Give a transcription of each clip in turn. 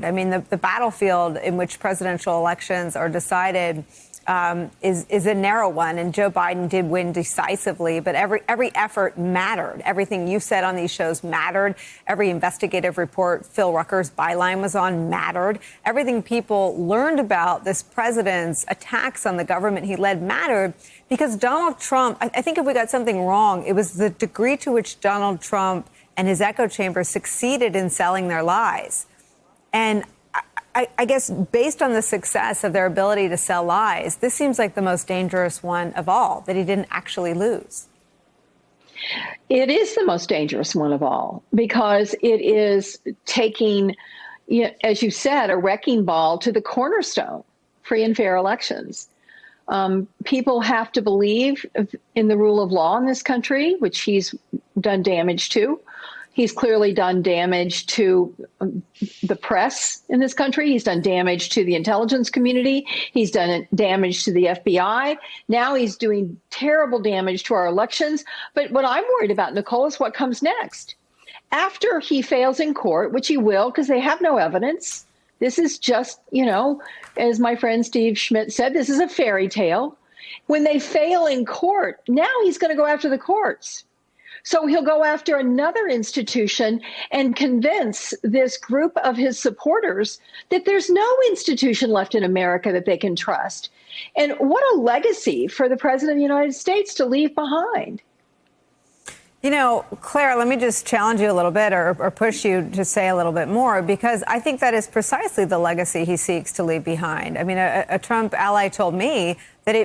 I mean, the battlefield in which presidential elections are decided is a narrow one, and Joe Biden did win decisively, but every effort mattered. Everything you said on these shows mattered. Every investigative report Phil Rucker's byline was on mattered. Everything people learned about this president's attacks on the government he led mattered, because Donald Trump, I think if we got something wrong, it was the degree to which Donald Trump and his echo chamber succeeded in selling their lies. And I guess based on the success of their ability to sell lies, this seems like the most dangerous one of all, that he didn't actually lose. It is the most dangerous one of all, because it is taking, as you said, a wrecking ball to the cornerstone, free and fair elections. People have to believe in the rule of law in this country, which he's done damage to. He's clearly done damage to the press in this country. He's done damage to the intelligence community. He's done damage to the FBI. Now he's doing terrible damage to our elections. But what I'm worried about, Nicole, is what comes next. After he fails in court, which he will, because they have no evidence. This is just, as my friend Steve Schmidt said, this is a fairy tale. When they fail in court, now he's going to go after the courts. So he'll go after another institution and convince this group of his supporters that there's no institution left in America that they can trust. And what a legacy for the president of the United States to leave behind. Claire, let me just challenge you a little bit or push you to say a little bit more, because I think that is precisely the legacy he seeks to leave behind. I mean, a Trump ally told me that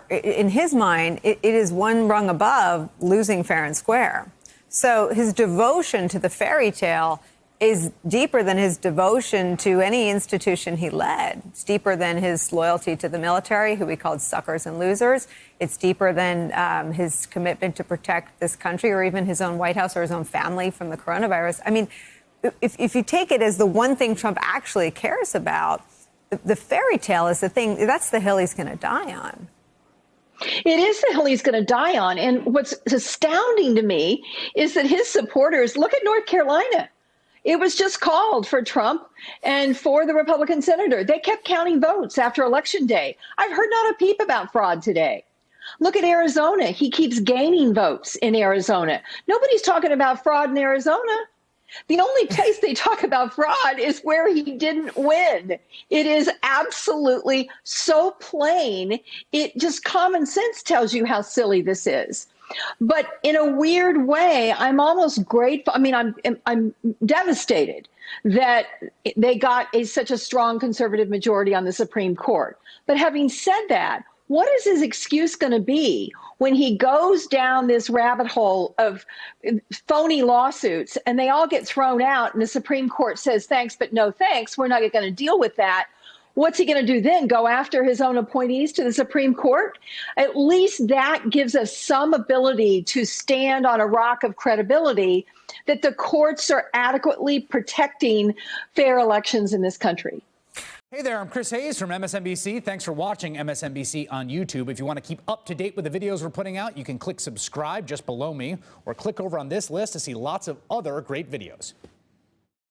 in his mind, it is one rung above losing fair and square. So his devotion to the fairy tale is deeper than his devotion to any institution he led. It's deeper than his loyalty to the military, who he called suckers and losers. It's deeper than his commitment to protect this country, or even his own White House or his own family from the coronavirus. I mean, if you take it as the one thing Trump actually cares about, the fairy tale is the thing, that's the hill he's going to die on. It is the hill he's going to die on. And what's astounding to me is that his supporters, look at North Carolina. It was just called for Trump and for the Republican senator. They kept counting votes after Election Day. I've heard not a peep about fraud today. Look at Arizona. He keeps gaining votes in Arizona. Nobody's talking about fraud in Arizona. The only place they talk about fraud is where he didn't win. It is absolutely so plain. It just common sense tells you how silly this is. But in a weird way, I'm almost grateful. I mean, I'm devastated that they got such a strong conservative majority on the Supreme Court. But having said that, what is his excuse going to be when he goes down this rabbit hole of phony lawsuits and they all get thrown out and the Supreme Court says, thanks, but no thanks, we're not going to deal with that? What's he going to do then? Go after his own appointees to the Supreme Court? At least that gives us some ability to stand on a rock of credibility that the courts are adequately protecting fair elections in this country. Hey there, I'm Chris Hayes from MSNBC. Thanks for watching MSNBC on YouTube. If you want to keep up to date with the videos we're putting out, you can click subscribe just below me, or click over on this list to see lots of other great videos.